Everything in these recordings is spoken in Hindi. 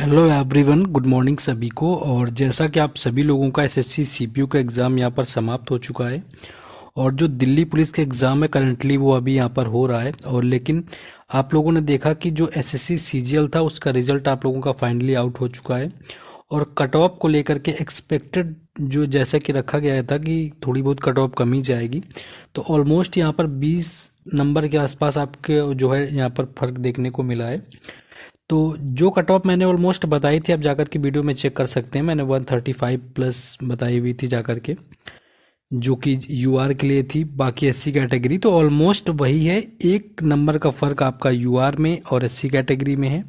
हेलो एवरीवन, गुड मॉर्निंग सभी को। और जैसा कि आप सभी लोगों का एसएससी सीपीयू का एग्ज़ाम यहाँ पर समाप्त हो चुका है और जो दिल्ली पुलिस का एग्ज़ाम है करंटली वो अभी यहाँ पर हो रहा है। और लेकिन आप लोगों ने देखा कि जो एसएससी सीजीएल था उसका रिजल्ट आप लोगों का फाइनली आउट हो चुका है। और कट ऑफ को लेकर के एक्सपेक्टेड जो जैसा कि रखा गया था कि थोड़ी बहुत कट ऑफ कम ही जाएगी, तो ऑलमोस्ट यहाँ पर 20 नंबर के आसपास आपके जो है यहाँ पर फर्क देखने को मिला है। तो जो कट ऑफ मैंने ऑलमोस्ट बताई थी, आप जाकर के वीडियो में चेक कर सकते हैं। मैंने 135 प्लस बताई हुई थी जाकर के, जो कि यूआर के लिए थी, बाकी एससी कैटेगरी तो ऑलमोस्ट वही है। एक नंबर का फ़र्क आपका यूआर में और एससी कैटेगरी में है।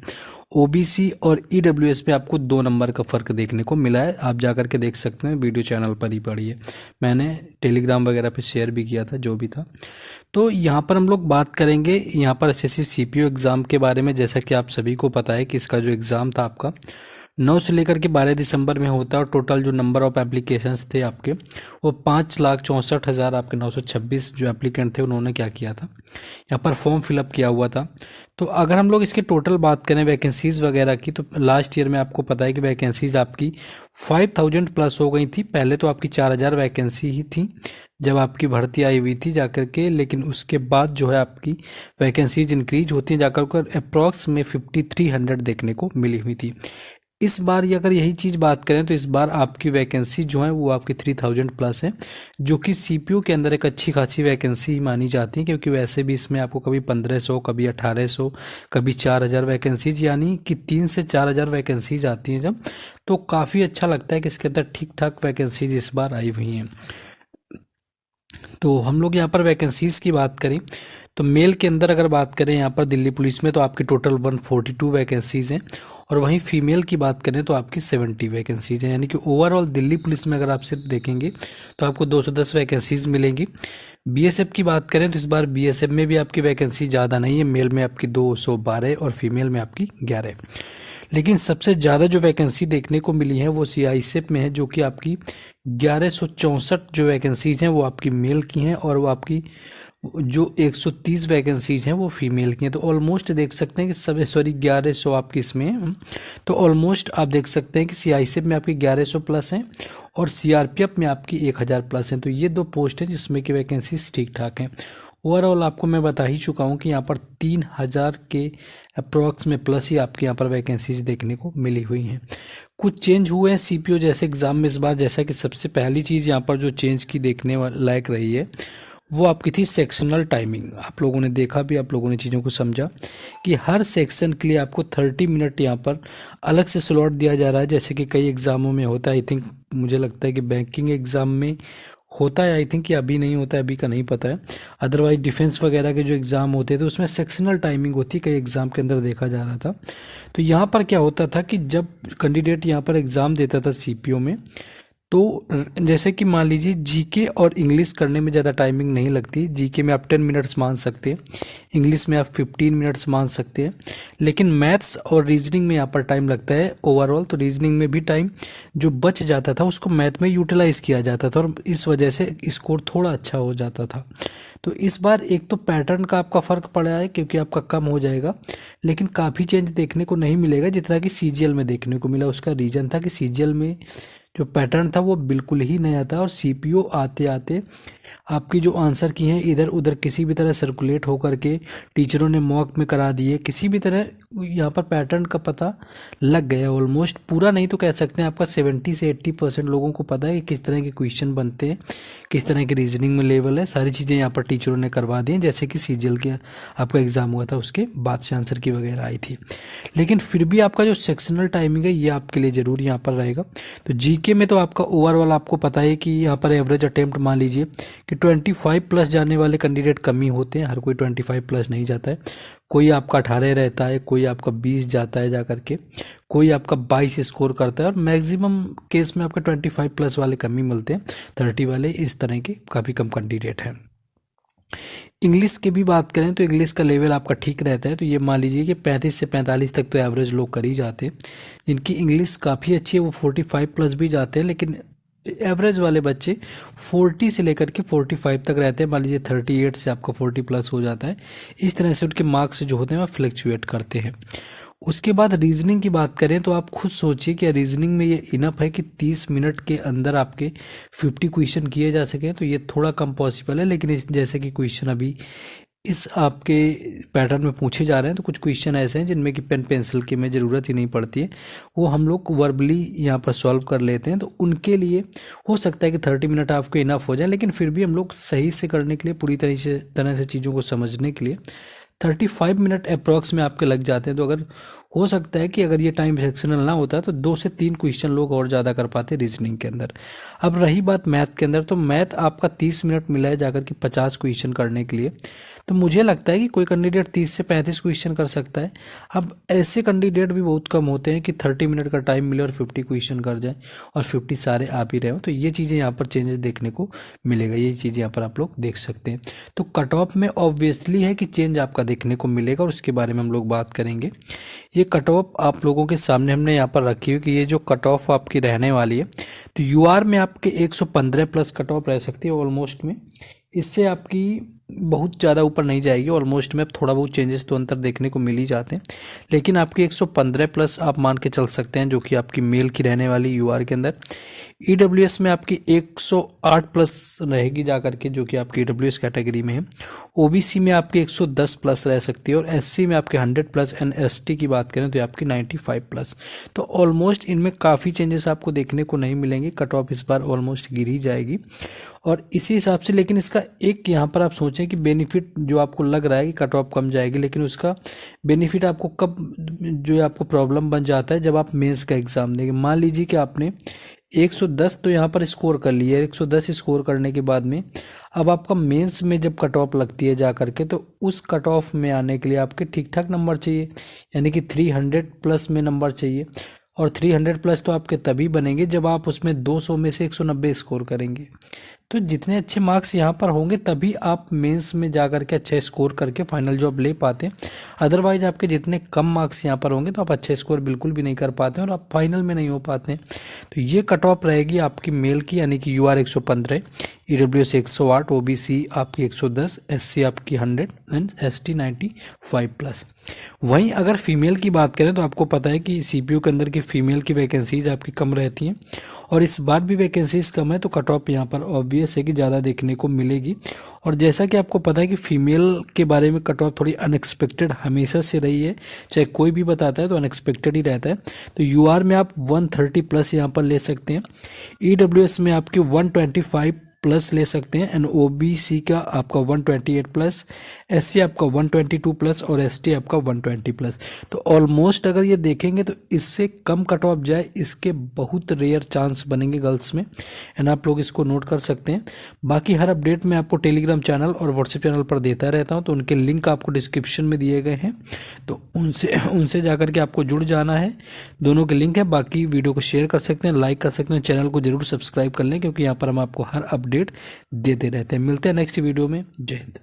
ओबीसी और ईडब्ल्यूएस में आपको 2 नंबर का फ़र्क देखने को मिला है। आप जाकर के देख सकते हैं, वीडियो चैनल पर ही पड़ी है, मैंने टेलीग्राम वगैरह पे शेयर भी किया था जो भी था। तो यहाँ पर हम लोग बात करेंगे यहाँ पर एसएससी सीपीयू एग्ज़ाम के बारे में। जैसा कि आप सभी को पता है कि इसका जो एग्ज़ाम था आपका 9 से लेकर के 12 दिसंबर में होता है। और टोटल जो नंबर ऑफ एप्लीकेशंस थे आपके वो 5,64,000 आपके 926 जो एप्लीकेंट थे उन्होंने क्या किया था, यहाँ पर फॉर्म फिलअप किया हुआ था। तो अगर हम लोग इसकी टोटल बात करें वैकेंसीज़ वगैरह की, तो लास्ट ईयर में आपको पता है कि वैकेंसीज़ आपकी 5,000 प्लस हो गई थी। पहले तो आपकी 4,000 वैकेंसी ही थी जब आपकी भर्ती आई हुई थी जाकर के, लेकिन उसके बाद जो है आपकी वैकेंसीज इंक्रीज होती हैं जाकर कर अप्रॉक्स में 5,300 देखने को मिली हुई थी। इस बार ये अगर यही चीज़ बात करें तो इस बार आपकी वैकेंसी जो है वो आपकी 3,000 प्लस है, जो कि सीपीयू के अंदर एक अच्छी खासी वैकेंसी मानी जाती है। क्योंकि वैसे भी इसमें आपको कभी 1,500, कभी 1,800, कभी 4,000 वैकेंसीज, यानी कि 3 से 4,000 वैकेंसीज आती हैं जब, तो काफ़ी अच्छा लगता है कि इसके अंदर ठीक ठाक वैकेंसीज इस बार आई हुई हैं। तो हम लोग यहाँ पर वैकेंसीज़ की बात करें तो मेल के अंदर अगर बात करें यहाँ पर दिल्ली पुलिस में तो आपकी टोटल 142 वैकेंसीज़ हैं। और वहीं फीमेल की बात करें तो आपकी 70 वैकेंसीज हैं। यानी कि ओवरऑल दिल्ली पुलिस में अगर आप सिर्फ देखेंगे तो आपको 210 वैकेंसीज मिलेंगी। बीएसएफ की बात करें तो इस बार बीएसएफ में भी आपकी वैकेंसी ज़्यादा नहीं है, मेल में आपकी 212 और फीमेल में आपकी 11। लेकिन सबसे ज़्यादा जो वैकेंसी देखने को मिली है वो सीआईएसएफ में है, जो कि आपकी 1164 जो वैकेंसीज हैं वो आपकी मेल की हैं, और वो आपकी जो 130 वैकेंसीज हैं वो फीमेल की हैं। तो ऑलमोस्ट देख सकते हैं कि सब, सॉरी 1100 आपकी इसमें हैं। तो ऑलमोस्ट आप देख सकते हैं कि सीआईएसएफ में आपकी 1100 प्लस हैं और सीआरपीएफ में आपकी 1,000 प्लस हैं। तो ये 2 पोस्ट हैं जिसमें कि वैकेंसीज ठीक ठाक हैं। ओवरऑल आपको मैं बता ही चुका हूँ कि यहाँ पर 3,000 के अप्रॉक्स में प्लस ही आपके यहाँ पर वैकेंसीज देखने को मिली हुई हैं। कुछ चेंज हुए हैं सीपीओ जैसे एग्ज़ाम में इस बार। जैसा कि सबसे पहली चीज़ यहाँ पर जो चेंज की देखने लायक रही है वो आपकी थी सेक्शनल टाइमिंग। आप लोगों ने देखा भी, आप लोगों ने चीज़ों को समझा कि हर सेक्शन के लिए आपको 30 मिनट यहाँ पर अलग से स्लॉट दिया जा रहा है। जैसे कि कई एग्ज़ामों में होता है, आई थिंक मुझे लगता है कि बैंकिंग एग्ज़ाम में होता है, आई थिंक कि अभी नहीं होता है, अभी का नहीं पता है। अदरवाइज डिफेंस वगैरह के जो एग्ज़ाम होते हैं तो उसमें सेक्शनल टाइमिंग होती है, कई एग्ज़ाम के अंदर देखा जा रहा था। तो यहाँ पर क्या होता था कि जब कैंडिडेट यहाँ पर एग्ज़ाम देता था सीपीओ में, तो जैसे कि मान लीजिए जीके और इंग्लिश करने में ज़्यादा टाइमिंग नहीं लगती। जीके में आप 10 मिनट्स मान सकते हैं, इंग्लिश में आप 15 मिनट्स मान सकते हैं। लेकिन मैथ्स और रीजनिंग में यहाँ पर टाइम लगता है ओवरऑल। तो रीजनिंग में भी टाइम जो बच जाता था उसको मैथ में यूटिलाइज किया जाता था और इस वजह से स्कोर थोड़ा अच्छा हो जाता था। तो इस बार एक तो पैटर्न का आपका फ़र्क पड़ा है क्योंकि आपका कम हो जाएगा, लेकिन काफ़ी चेंज देखने को नहीं मिलेगा जितना कि सीजीएल में देखने को मिला। उसका रीज़न था कि सीजीएल में जो पैटर्न था वो बिल्कुल ही नया था और सीपीओ आते आते आपकी जो आंसर की हैं इधर उधर किसी भी तरह सर्कुलेट होकर के टीचरों ने मॉक में करा दिए। किसी भी तरह यहाँ पर पैटर्न का पता लग गया ऑलमोस्ट, पूरा नहीं तो कह सकते हैं आपका 70 से 80% लोगों को पता है कि किस तरह के क्वेश्चन बनते हैं, किस तरह की रीजनिंग में लेवल है। सारी चीज़ें यहाँ पर टीचरों ने करवा दी हैं, जैसे कि सीजीएल के आपका एग्ज़ाम हुआ था उसके बाद से आंसर की वगैरह आई थी। लेकिन फिर भी आपका जो सेक्शनल टाइमिंग है ये आपके लिए ज़रूर यहाँ पर रहेगा। तो जीके में तो आपका ओवरऑल आपको पता है कि यहाँ पर एवरेज अटेम्प्ट मान लीजिए कि 25 प्लस जाने वाले कैंडिडेट कम ही होते हैं, हर कोई 25 प्लस नहीं जाता है। कोई आपका 18 रहता है, कोई आपका 20 जाता है जा करके, कोई आपका 22 स्कोर करता है और मैक्सिमम केस में आपका 25 प्लस वाले कम ही मिलते हैं, 30 वाले इस तरह के काफ़ी कम कैंडिडेट हैं। इंग्लिश की भी बात करें तो इंग्लिश का लेवल आपका ठीक रहता है। तो ये मान लीजिए कि 35 से 45 तक तो एवरेज लोग कर ही जाते हैं। जिनकी इंग्लिश काफ़ी अच्छी है वो 45 प्लस भी जाते हैं, लेकिन एवरेज वाले बच्चे 40 से लेकर के 45 तक रहते हैं। मान लीजिए 38 से आपका 40 प्लस हो जाता है। इस तरह से उनके मार्क्स जो होते हैं वो फ्लक्चुएट करते हैं। उसके बाद रीजनिंग की बात करें तो आप खुद सोचिए कि रीजनिंग में ये इनफ है कि 30 मिनट के अंदर आपके 50 क्वेश्चन किए जा सकें, तो ये थोड़ा कम पॉसिबल है। लेकिन इस जैसे कि क्वेश्चन अभी इस आपके पैटर्न में पूछे जा रहे हैं, तो कुछ क्वेश्चन ऐसे हैं जिनमें कि पेन पेंसिल की में ज़रूरत ही नहीं पड़ती है, वो हम लोग वर्बली यहाँ पर सॉल्व कर लेते हैं। तो उनके लिए हो सकता है कि 30 मिनट आपके इनफ हो जाए, लेकिन फिर भी हम लोग सही से करने के लिए, पूरी तरह से चीज़ों को समझने के लिए 35 मिनट अप्रॉक्स में आपके लग जाते हैं। तो अगर हो सकता है कि अगर ये टाइम सेक्शनल ना होता तो 2 से 3 क्वेश्चन लोग और ज़्यादा कर पाते रीजनिंग के अंदर। अब रही बात मैथ के अंदर, तो मैथ आपका 30 मिनट मिला है जाकर के 50 क्वेश्चन करने के लिए। तो मुझे लगता है कि कोई कैंडिडेट 30 से 35 क्वेश्चन कर सकता है। अब ऐसे कैंडिडेट भी बहुत कम होते हैं कि 30 मिनट का टाइम मिले और 50 क्वेश्चन कर जाए और 50 सारे आप ही रहे हो। तो ये चीज़ें यहाँ पर चेंजेस देखने को मिलेगा, ये चीज़ यहाँ पर आप लोग देख सकते हैं। तो कट ऑफ में ऑब्वियसली है कि चेंज आपका देखने को मिलेगा और उसके बारे में हम लोग बात करेंगे। ये कट ऑफ आप लोगों के सामने हमने यहाँ पर रखी हुई कि ये जो कट ऑफ आपकी रहने वाली है, तो यूआर में आपके 115 प्लस कट ऑफ रह सकती है ऑलमोस्ट में। इससे आपकी बहुत ज़्यादा ऊपर नहीं जाएगी, ऑलमोस्ट में अब थोड़ा बहुत चेंजेस तो अंतर देखने को मिल ही जाते हैं, लेकिन आपकी 115 प्लस आप मान के चल सकते हैं, जो कि आपकी मेल की रहने वाली यूआर के अंदर। ईडब्ल्यूएस में आपकी 108 प्लस रहेगी जाकर के, जो कि आपकी ईडब्ल्यूएस कैटेगरी में है। ओबीसी में आपकी 110 प्लस रह सकती है और एससी में आपके 100 प्लस एंड एसटी की बात करें तो आपकी 95 प्लस। तो ऑलमोस्ट इनमें काफ़ी चेंजेस आपको देखने को नहीं मिलेंगे, कट ऑफ इस बार ऑलमोस्ट गिर ही जाएगी और इसी हिसाब से। लेकिन इसका एक यहाँ पर आप सोचें कि बेनिफिट जो आपको लग रहा है कि कट ऑफ कम जाएगी, लेकिन उसका बेनिफिट आपको कब जो आपको प्रॉब्लम बन जाता है, जब आप मेंस का एग्ज़ाम देंगे। मान लीजिए कि आपने 110 तो यहाँ पर स्कोर कर लिया है, 110 स्कोर करने के बाद में अब आपका मेंस में जब कट ऑफ लगती है जा करके, तो उस कट ऑफ में आने के लिए आपके ठीक ठाक नंबर चाहिए, यानी कि 300 प्लस में नंबर चाहिए। और 300 प्लस तो आपके तभी बनेंगे जब आप उसमें 200 में से 190 स्कोर करेंगे। तो जितने अच्छे मार्क्स यहाँ पर होंगे तभी आप मेंस में जा कर के अच्छा स्कोर करके फाइनल जॉब ले पाते हैं। अदरवाइज आपके जितने कम मार्क्स यहाँ पर होंगे तो आप अच्छे स्कोर बिल्कुल भी नहीं कर पाते हैं और आप फाइनल में नहीं हो पाते हैं। तो ये कट ऑफ रहेगी आपकी मेल की, यानी कि यूआर 115, ईडब्ल्यूएस 108, ओबीसी आपकी 110, एससी आपकी 100 एंड एसटी 95 प्लस। वहीं अगर फीमेल की बात करें तो आपको पता है कि सीपीयू के अंदर की फीमेल की वैकेंसीज आपकी कम रहती हैं और इस बार भी वैकेंसीज कम है, तो कट ऑफ यहाँ पर ऑब्वियस है कि ज़्यादा देखने को मिलेगी। और जैसा कि आपको पता है कि फीमेल के बारे में कट ऑफ थोड़ी अनएक्सपेक्टेड हमेशा से रही है, चाहे कोई भी बताता है तो अनएक्सपेक्टेड ही रहता है। तो यूआर में आप 130 प्लस यहाँ पर ले सकते हैं, ईडब्ल्यूएस में आपकी 125 प्लस ले सकते हैं एंड ओबीसी का आपका 128 प्लस, एससी आपका 122 प्लस और एसटी आपका 120 प्लस। तो ऑलमोस्ट अगर ये देखेंगे तो इससे कम कट ऑफ जाए, इसके बहुत रेयर चांस बनेंगे गर्ल्स में, एंड आप लोग इसको नोट कर सकते हैं। बाकी हर अपडेट मैं आपको टेलीग्राम चैनल और व्हाट्सएप चैनल पर देता रहता हूँ, तो उनके लिंक आपको डिस्क्रिप्शन में दिए गए हैं, तो उनसे जाकर के आपको जुड़ जाना है। दोनों के लिंक है। बाकी वीडियो को शेयर कर सकते हैं, लाइक कर सकते हैं, चैनल को जरूर सब्सक्राइब कर लें, क्योंकि यहाँ पर हम आपको हर अपडेट देते रहते हैं। मिलते हैं नेक्स्ट वीडियो में। जय हिंद।